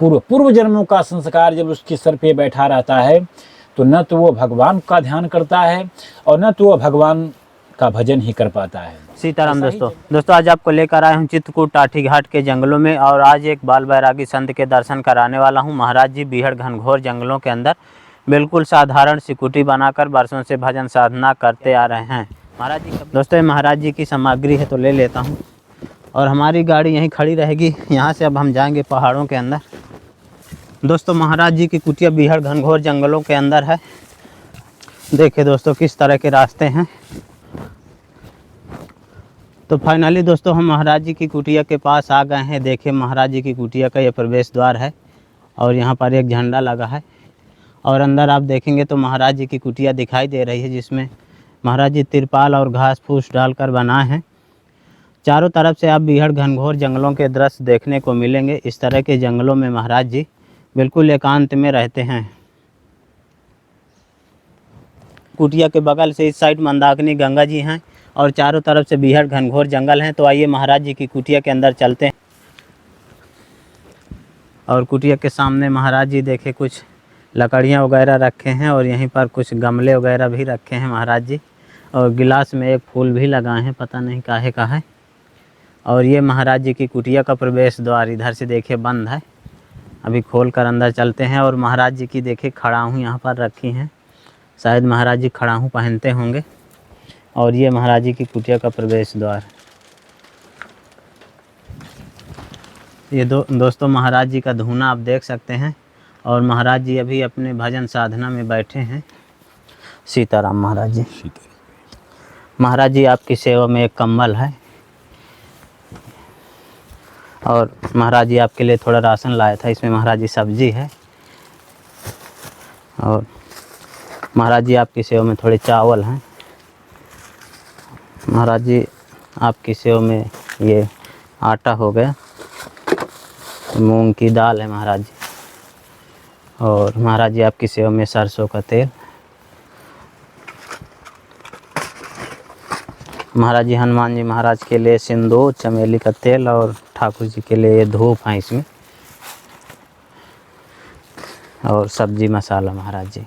पूर्व पूर्व जन्मों का संस्कार जब उसके सर पे बैठा रहता है तो न तो वो भगवान का ध्यान करता है और न तो वो भगवान का भजन ही कर पाता है। सीताराम दोस्तों आज आपको लेकर आया हूँ चित्रकूट टाठी घाट के जंगलों में, और आज एक बाल बैरागी संत के दर्शन कराने वाला हूँ। महाराज जी बीहड़ घनघोर जंगलों के अंदर बिल्कुल साधारण सी कुटी बनाकर वर्षों से भजन साधना करते आ रहे हैं महाराज जी। दोस्तों ये महाराज जी की सामग्री है तो ले लेता हूँ, और हमारी गाड़ी यहीं खड़ी रहेगी। यहाँ से अब हम जाएंगे पहाड़ों के अंदर। दोस्तों महाराज जी की कुटिया बीहड़ घनघोर जंगलों के अंदर है। देखिए दोस्तों किस तरह के रास्ते हैं। तो फाइनली दोस्तों हम महाराज जी की कुटिया के पास आ गए हैं। देखिए महाराज जी की कुटिया का ये प्रवेश द्वार है, और यहाँ पर एक झंडा लगा है, और अंदर आप देखेंगे तो महाराज जी की कुटिया दिखाई दे रही है, जिसमें महाराज जी तिरपाल और घास फूस डालकर बनाए हैं। चारों तरफ से आप बीहड़ घनघोर जंगलों के दृश्य देखने को मिलेंगे। इस तरह के जंगलों में महाराज जी बिल्कुल एकांत में रहते हैं। कुटिया के बगल से इस साइड मंदाकिनी गंगा जी हैं, और चारों तरफ से बीहड़ घनघोर जंगल हैं। तो आइए महाराज जी की कुटिया के अंदर चलते हैं। और कुटिया के सामने महाराज जी देखे कुछ लकड़ियाँ वगैरह रखे हैं, और यहीं पर कुछ गमले वगैरह भी रखे हैं महाराज जी, और गिलास में एक फूल भी लगाए हैं, पता नहीं काहे का है। और ये महाराज जी की कुटिया का प्रवेश द्वार इधर से देखिए बंद है, अभी खोल कर अंदर चलते हैं। और महाराज जी की देखिए खड़ाहूँ यहाँ पर रखी हैं, शायद महाराज जी खड़ाहूँ पहनते होंगे। और ये महाराज जी की कुटिया का प्रवेश द्वार। ये दोस्तों महाराज जी का धूना आप देख सकते हैं, और महाराज जी अभी अपने भजन साधना में बैठे हैं। सीताराम महाराज जी। महाराज जी आपकी सेवा में एक कम्बल है, और महाराज जी आपके लिए थोड़ा राशन लाया था, इसमें महाराज जी सब्जी है। और महाराज जी आपकी सेवा में थोड़े चावल हैं। महाराज जी आपकी सेवा में ये आटा हो गया, मूंग की दाल है महाराज जी। और महाराज जी आपकी सेवा में सरसों का तेल। महाराज जी हनुमान जी महाराज के लिए सिंदूर चमेली का तेल, और ठाकुर जी के लिए धूप है इसमें, और सब्जी मसाला महाराज जी।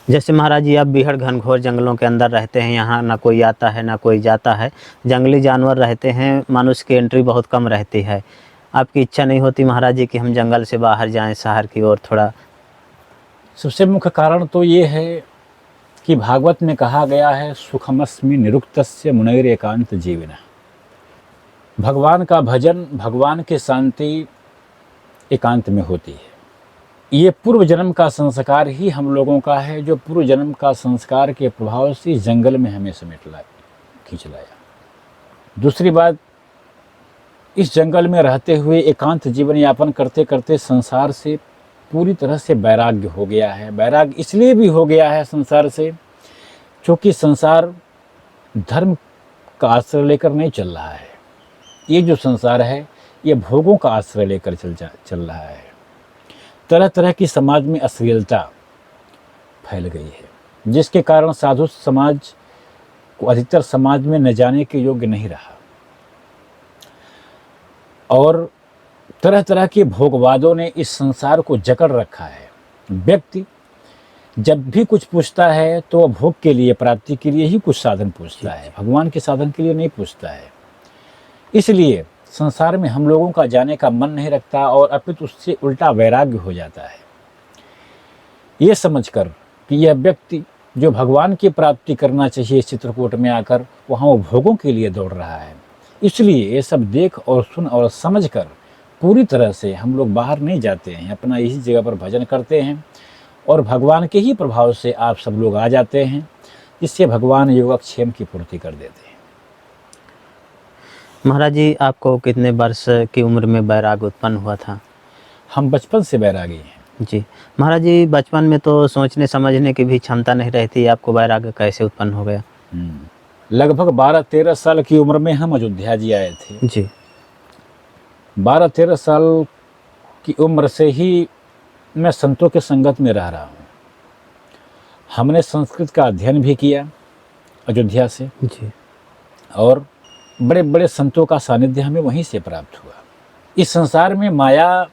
जैसे महाराज जी आप बीहड़ घनघोर जंगलों के अंदर रहते हैं, यहाँ ना कोई आता है ना कोई जाता है, जंगली जानवर रहते हैं, मनुष्य की एंट्री बहुत कम रहती है। आपकी इच्छा नहीं होती महाराज जी कि हम जंगल से बाहर जाएं शहर की ओर थोड़ा? सबसे मुख्य कारण तो ये है कि भागवत में कहा गया है सुखमस्मि निरुक्तस्य मुनैर एकांत जीविना। भगवान का भजन, भगवान की शांति एकांत में होती है। ये पूर्व जन्म का संस्कार ही हम लोगों का है, जो पूर्व जन्म का संस्कार के प्रभाव से जंगल में हमें खींच लाया। दूसरी बात, इस जंगल में रहते हुए एकांत जीवन यापन करते करते संसार से पूरी तरह से वैराग्य हो गया है। वैराग्य इसलिए भी हो गया है संसार से क्योंकि संसार धर्म का आश्रय लेकर नहीं चल रहा है। ये जो संसार है ये भोगों का आश्रय लेकर चल रहा है। तरह तरह की समाज में अश्लीलता फैल गई है, जिसके कारण साधु समाज को अधिकतर समाज में न जाने के योग्य नहीं रहा, और तरह तरह के भोगवादों ने इस संसार को जकड़ रखा है। व्यक्ति जब भी कुछ पूछता है तो वह भोग के लिए, प्राप्ति के लिए ही कुछ साधन पूछता है, भगवान के साधन के लिए नहीं पूछता है। इसलिए संसार में हम लोगों का जाने का मन नहीं रखता, और अपितु उससे उल्टा वैराग्य हो जाता है। ये समझकर कि यह व्यक्ति जो भगवान की प्राप्ति करना चाहिए चित्रकूट में आकर, वहाँ वो भोगों के लिए दौड़ रहा है। इसलिए ये सब देख और सुन और समझकर पूरी तरह से हम लोग बाहर नहीं जाते हैं, अपना इसी जगह पर भजन करते हैं, और भगवान के ही प्रभाव से आप सब लोग आ जाते हैं, जिससे भगवान योगक्षेम की पूर्ति कर देते हैं। महाराज जी आपको कितने वर्ष की उम्र में वैराग उत्पन्न हुआ था? हम बचपन से वैरागी हैं जी। महाराज जी बचपन में तो सोचने समझने की भी क्षमता नहीं रहती, आपको वैराग कैसे उत्पन्न हो गया? लगभग 12-13 साल की उम्र में हम अयोध्या जी आए थे जी। 12-13 साल की उम्र से ही मैं संतों के संगत में रह रहा हूँ। हमने संस्कृत का अध्ययन भी किया अयोध्या से जी। और बड़े बड़े संतों का सानिध्य हमें वहीं से प्राप्त हुआ। इस संसार में माया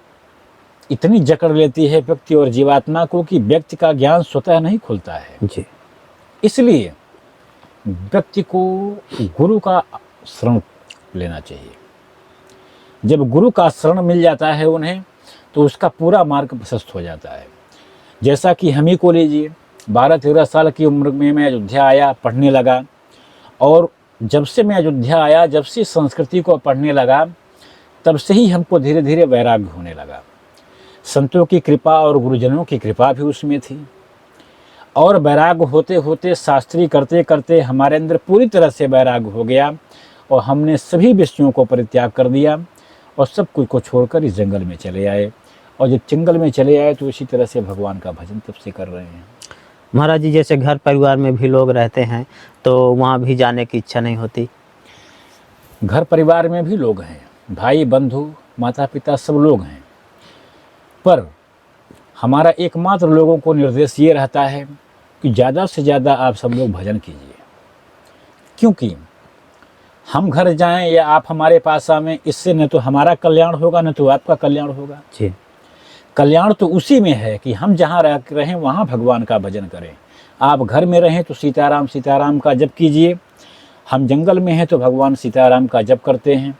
इतनी जकड़ लेती है व्यक्ति और जीवात्मा को कि व्यक्ति का ज्ञान स्वतः नहीं खुलता है। जी। इसलिए व्यक्ति को गुरु का शरण लेना चाहिए। जब गुरु का शरण मिल जाता है उन्हें, तो उसका पूरा मार्ग प्रशस्त हो जाता है। जैसा कि हम ही को लीजिए, 12-13 साल की उम्र में मैं अयोध्या आया, पढ़ने लगा, और जब से मैं अयोध्या आया, जब से संस्कृति को पढ़ने लगा, तब से ही हमको धीरे धीरे वैराग्य होने लगा। संतों की कृपा और गुरुजनों की कृपा भी उसमें थी, और वैराग्य होते होते, शास्त्री करते करते हमारे अंदर पूरी तरह से वैराग्य हो गया, और हमने सभी विषयों को परित्याग कर दिया और सब कुछ को छोड़कर इस जंगल में चले आए। और जब जंगल में चले आए तो इसी तरह से भगवान का भजन तब से कर रहे हैं। महाराज जी, जैसे घर परिवार में भी लोग रहते हैं तो वहाँ भी जाने की इच्छा नहीं होती? घर परिवार में भी लोग हैं, भाई बंधु माता पिता सब लोग हैं, पर हमारा एकमात्र लोगों को निर्देश ये रहता है कि ज़्यादा से ज़्यादा आप सब लोग भजन कीजिए। क्योंकि हम घर जाएं या आप हमारे पास आवें, इससे न तो हमारा कल्याण होगा न तो आपका कल्याण होगा। जी। कल्याण तो उसी में है कि हम जहाँ रहें वहाँ भगवान का भजन करें। आप घर में रहें तो सीताराम सीताराम का जप कीजिए, हम जंगल में हैं तो भगवान सीताराम का जप करते हैं,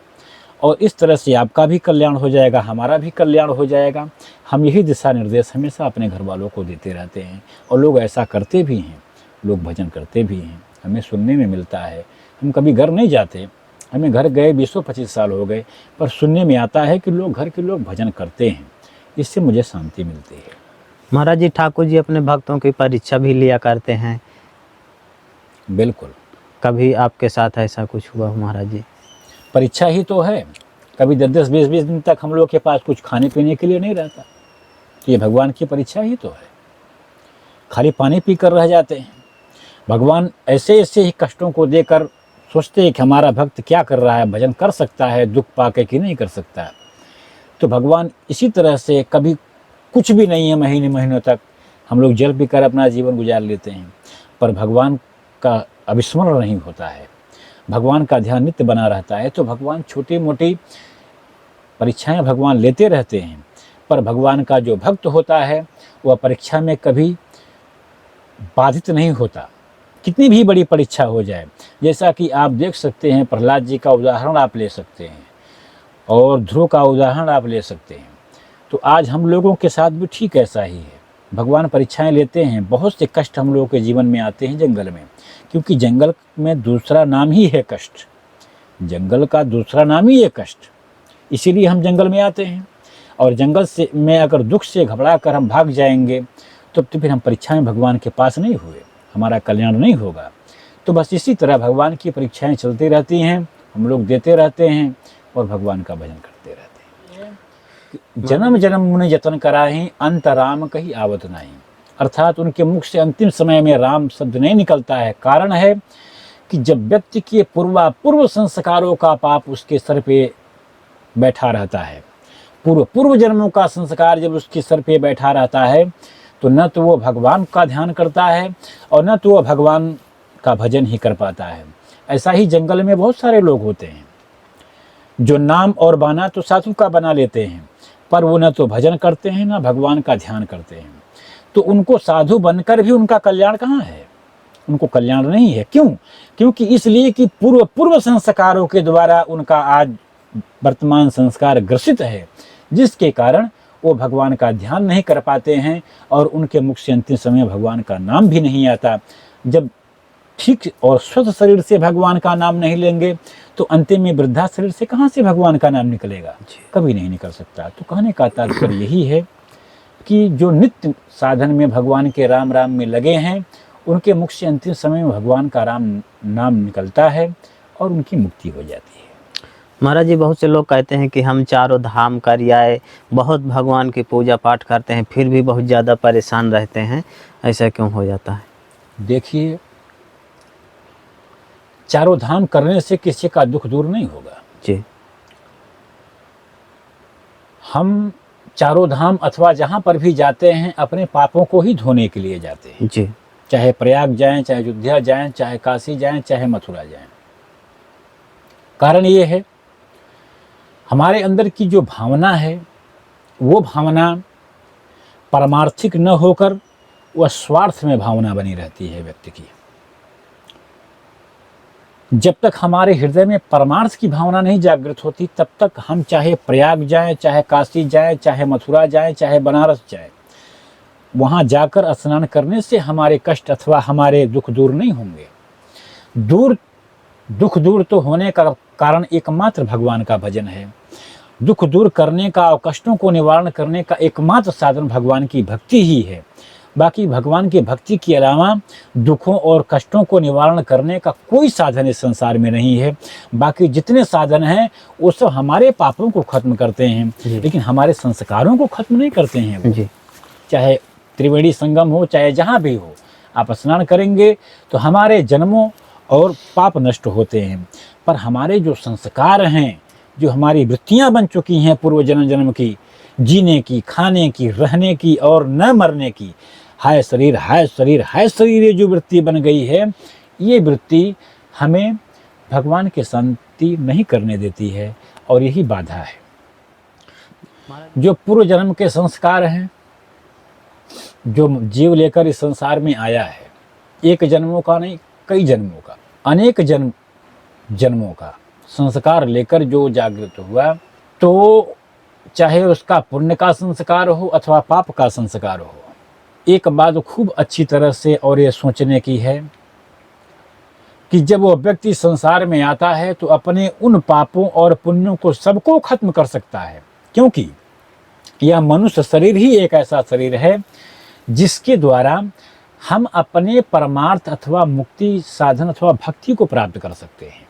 और इस तरह से आपका भी कल्याण हो जाएगा, हमारा भी कल्याण हो जाएगा। हम यही दिशा निर्देश हमेशा अपने घर वालों को देते रहते हैं, और लोग ऐसा करते भी हैं, लोग भजन करते भी हैं। हमें सुनने में मिलता है, हम कभी घर नहीं जाते, हमें घर गए 20-25 साल हो गए, पर सुनने में आता है कि लोग घर के लोग भजन करते हैं। इससे मुझे शांति मिलती है। महाराज जी, ठाकुर जी अपने भक्तों की परीक्षा भी लिया करते हैं। बिल्कुल। कभी आपके साथ ऐसा कुछ हुआ महाराज जी? परीक्षा ही तो है। कभी 10-20 दिन तक हम लोग के पास कुछ खाने पीने के लिए नहीं रहता, तो ये भगवान की परीक्षा ही तो है। खाली पानी पी कर रह जाते हैं। भगवान ऐसे ऐसे ही कष्टों को देकर सोचते हैं कि हमारा भक्त क्या कर रहा है, भजन कर सकता है दुख पाके कि नहीं कर सकता है। तो भगवान इसी तरह से, कभी कुछ भी नहीं है, महीने महीनों तक हम लोग जल पीकर अपना जीवन गुजार लेते हैं, पर भगवान का अविस्मरण नहीं होता है, भगवान का ध्यान नित्य बना रहता है। तो भगवान छोटी मोटी परीक्षाएं भगवान लेते रहते हैं, पर भगवान का जो भक्त होता है वह परीक्षा में कभी बाधित नहीं होता, कितनी भी बड़ी परीक्षा हो जाए। जैसा कि आप देख सकते हैं, प्रहलाद जी का उदाहरण आप ले सकते हैं, और ध्रुव का उदाहरण आप ले सकते हैं। तो आज हम लोगों के साथ भी ठीक ऐसा ही है। भगवान परीक्षाएं लेते हैं, बहुत से कष्ट हम लोगों के जीवन में आते हैं जंगल में, क्योंकि जंगल में दूसरा नाम ही है कष्ट, जंगल का दूसरा नाम ही है कष्ट। इसीलिए हम जंगल में आते हैं, और जंगल से में अगर दुख से घबरा कर हम भाग जाएंगे तो फिर हम परीक्षाएं भगवान के पास नहीं हुए, हमारा कल्याण नहीं होगा। तो बस इसी तरह भगवान की परीक्षाएं चलती रहती हैं, हम लोग देते रहते हैं और भगवान का भजन करते रहते हैं। जन्म जन्म मुनि जतन कराहीं, अंत राम कहीं आवत नहीं। अर्थात उनके मुख से अंतिम समय में राम शब्द नहीं निकलता है। कारण है कि जब व्यक्ति के पूर्व संस्कारों का पाप उसके सर पे बैठा रहता है, पूर्व जन्मों का संस्कार जब उसके सर पे बैठा रहता है, तो न तो वो भगवान का ध्यान करता है और न तो वो भगवान का भजन ही कर पाता है। ऐसा ही जंगल में बहुत सारे लोग होते हैं जो नाम और बाना तो साधु का बना लेते हैं, पर वो न तो भजन करते हैं न भगवान का ध्यान करते हैं। तो उनको साधु बनकर भी उनका कल्याण कहाँ है, उनको कल्याण नहीं है। क्यों? क्योंकि इसलिए कि पूर्व संस्कारों के द्वारा उनका आज वर्तमान संस्कार ग्रसित है, जिसके कारण वो भगवान का ध्यान नहीं कर पाते हैं, और उनके मुख से अंतिम समय भगवान का नाम भी नहीं आता। जब ठीक और स्वस्थ शरीर से भगवान का नाम नहीं लेंगे तो अंतिम में वृद्धा शरीर से कहाँ से भगवान का नाम निकलेगा? कभी नहीं निकल सकता। तो कहने का तात्पर्य यही है कि जो नित्य साधन में भगवान के राम राम में लगे हैं, उनके मुख से अंतिम समय में भगवान का नाम निकलता है और उनकी मुक्ति हो जाती है। महाराज जी, बहुत से लोग कहते हैं कि हम चारों धाम कर आए, बहुत भगवान की पूजा पाठ करते हैं, फिर भी बहुत ज़्यादा परेशान रहते हैं, ऐसा क्यों हो जाता है? देखिए, चारों धाम करने से किसी का दुख दूर नहीं होगा जी। हम चारों धाम अथवा जहाँ पर भी जाते हैं अपने पापों को ही धोने के लिए जाते हैं जी। चाहे प्रयाग जाएं, चाहे अयोध्या जाएं, चाहे काशी जाएं, चाहे मथुरा जाएं। कारण ये है हमारे अंदर की जो भावना है वो भावना परमार्थिक न होकर वह स्वार्थ में भावना बनी रहती है व्यक्ति की। जब तक हमारे हृदय में परमार्थ की भावना नहीं जागृत होती तब तक हम चाहे प्रयाग जाएं, चाहे काशी जाएं, चाहे मथुरा जाएं, चाहे बनारस जाएं, वहाँ जाकर स्नान करने से हमारे कष्ट अथवा हमारे दुख दूर नहीं होंगे। दुख दूर तो होने का कारण एकमात्र भगवान का भजन है। दुख दूर करने का और कष्टों को निवारण करने का एकमात्र साधन भगवान की भक्ति ही है। बाकी भगवान की भक्ति के अलावा दुखों और कष्टों को निवारण करने का कोई साधन इस संसार में नहीं है। बाकी जितने साधन हैं वो सब हमारे पापों को खत्म करते हैं, लेकिन हमारे संस्कारों को खत्म नहीं करते हैं वो। चाहे त्रिवेणी संगम हो, चाहे जहाँ भी हो, आप स्नान करेंगे तो हमारे जन्मों और पाप नष्ट होते हैं। पर हमारे जो संस्कार हैं, जो हमारी वृत्तियाँ बन चुकी हैं पूर्व जन्म की, जीने की, खाने की, रहने की और न मरने की, हाय शरीर हाय शरीर हाय शरीर, ये जो वृत्ति बन गई है, ये वृत्ति हमें भगवान के शांति नहीं करने देती है और यही बाधा है। जो पूर्व जन्म के संस्कार हैं, जो जीव लेकर इस संसार में आया है, एक जन्मों का नहीं, कई जन्मों का, अनेक जन्मों का संस्कार लेकर जो जागृत हुआ, तो चाहे उसका पुण्य का संस्कार हो अथवा पाप का संस्कार हो, एक बात खूब अच्छी तरह से और ये सोचने की है कि जब वो व्यक्ति संसार में आता है तो अपने उन पापों और पुण्यों को सबको खत्म कर सकता है, क्योंकि यह मनुष्य शरीर ही एक ऐसा शरीर है जिसके द्वारा हम अपने परमार्थ अथवा मुक्ति साधन अथवा भक्ति को प्राप्त कर सकते हैं।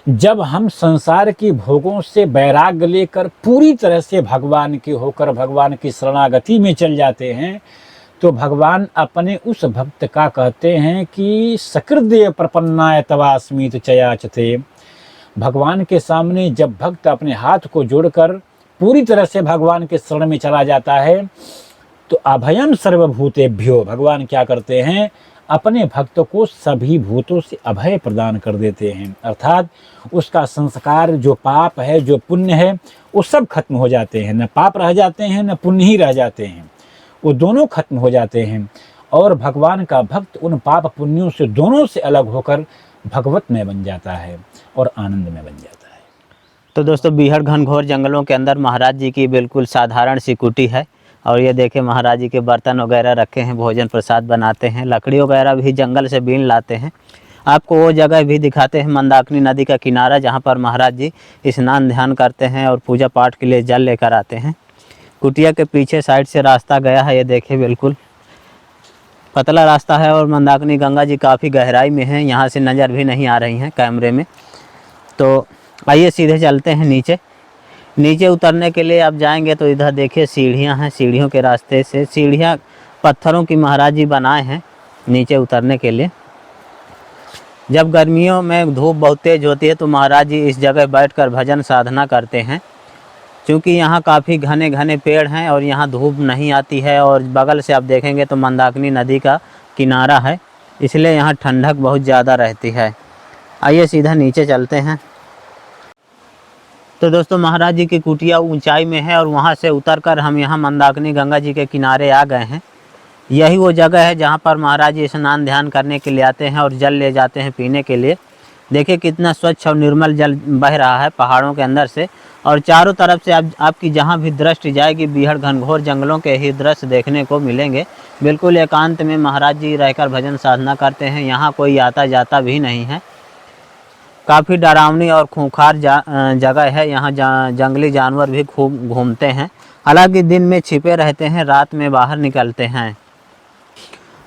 जब हम संसार की भोगों से वैराग्य लेकर पूरी तरह से भगवान के होकर भगवान की शरणागति में चल जाते हैं तो भगवान अपने उस भक्त का कहते हैं कि सकृदेव प्रपन्नाय तवास्मीत चयाचते। भगवान के सामने जब भक्त अपने हाथ को जोड़कर पूरी तरह से भगवान के शरण में चला जाता है तो अभयम सर्वभूतेभ्यो, भगवान क्या करते हैं, अपने भक्त को सभी भूतों से अभय प्रदान कर देते हैं। अर्थात उसका संस्कार, जो पाप है, जो पुण्य है, वो सब खत्म हो जाते हैं। न पाप रह जाते हैं, न पुण्य ही रह जाते हैं, वो दोनों खत्म हो जाते हैं। और भगवान का भक्त उन पाप पुण्यों से दोनों से अलग होकर भगवत में बन जाता है और आनंद में बन जाता है। तो दोस्तों, बीहड़ घनघोर जंगलों के अंदर महाराज जी की बिल्कुल साधारण सी कुटी है और ये देखें महाराज जी के बर्तन वगैरह रखे हैं, भोजन प्रसाद बनाते हैं, लकड़ी वगैरह भी जंगल से बीन लाते हैं। आपको वो जगह भी दिखाते हैं, मंदाकिनी नदी का किनारा, जहाँ पर महाराज जी स्नान ध्यान करते हैं और पूजा पाठ के लिए जल लेकर आते हैं। कुटिया के पीछे साइड से रास्ता गया है, ये देखिए बिल्कुल पतला रास्ता है और मंदाकिनी गंगा जी काफ़ी गहराई में है, यहाँ से नज़र भी नहीं आ रही हैं कैमरे में। तो आइए सीधे चलते हैं नीचे उतरने के लिए आप जाएंगे तो इधर देखिए सीढ़ियां हैं, सीढ़ियों के रास्ते से, सीढ़ियां पत्थरों की महाराज जी बनाए हैं नीचे उतरने के लिए। जब गर्मियों में धूप बहुत तेज़ होती है तो महाराज जी इस जगह बैठकर भजन साधना करते हैं, क्योंकि यहाँ काफ़ी घने घने पेड़ हैं और यहाँ धूप नहीं आती है और बगल से आप देखेंगे तो मंदाकिनी नदी का किनारा है, इसलिए यहाँ ठंडक बहुत ज़्यादा रहती है। आइए सीधा नीचे चलते हैं। तो दोस्तों, महाराज जी की कुटिया ऊंचाई में है और वहाँ से उतरकर हम यहाँ मंदाकिनी गंगा जी के किनारे आ गए हैं। यही वो जगह है जहाँ पर महाराज जी स्नान ध्यान करने के लिए आते हैं और जल ले जाते हैं पीने के लिए। देखिए कितना स्वच्छ और निर्मल जल बह रहा है पहाड़ों के अंदर से, और चारों तरफ से आपकी जहाँ भी दृष्टि जाएगी बीहड़ घनघोर जंगलों के ही दृश्य देखने को मिलेंगे। बिल्कुल एकांत में महाराज जी रहकर भजन साधना करते हैं, यहाँ कोई आता जाता भी नहीं है। काफ़ी डरावनी और खूंखार जगह है, यहाँ जंगली जानवर भी खूब घूमते हैं, हालांकि दिन में छिपे रहते हैं, रात में बाहर निकलते हैं।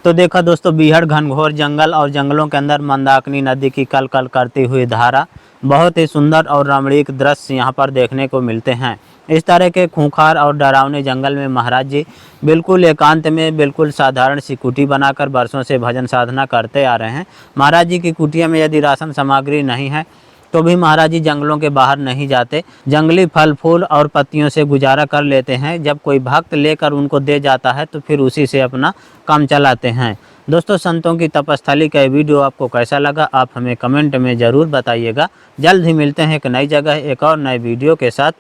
तो देखा दोस्तों, बीहड़ घनघोर जंगल और जंगलों के अंदर मंदाकिनी नदी की कल कल करती हुई धारा, बहुत ही सुंदर और रमणीक दृश्य यहाँ पर देखने को मिलते हैं। इस तरह के खूंखार और डरावने जंगल में महाराज जी बिल्कुल एकांत में बिल्कुल साधारण सी कुटी बनाकर वर्षों से भजन साधना करते आ रहे हैं। महाराज जी की कुटिया में यदि राशन सामग्री नहीं है तो भी महाराज जी जंगलों के बाहर नहीं जाते, जंगली फल फूल और पत्तियों से गुजारा कर लेते हैं। जब कोई भक्त लेकर उनको दे जाता है तो फिर उसी से अपना काम चलाते हैं। दोस्तों, संतों की तपस्थली का ये वीडियो आपको कैसा लगा, आप हमें कमेंट में ज़रूर बताइएगा। जल्द ही मिलते हैं एक नई जगह एक और नए वीडियो के साथ।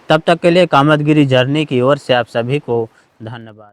तब तक के लिए कामतगिरी जर्नी की ओर से आप सभी को धन्यवाद।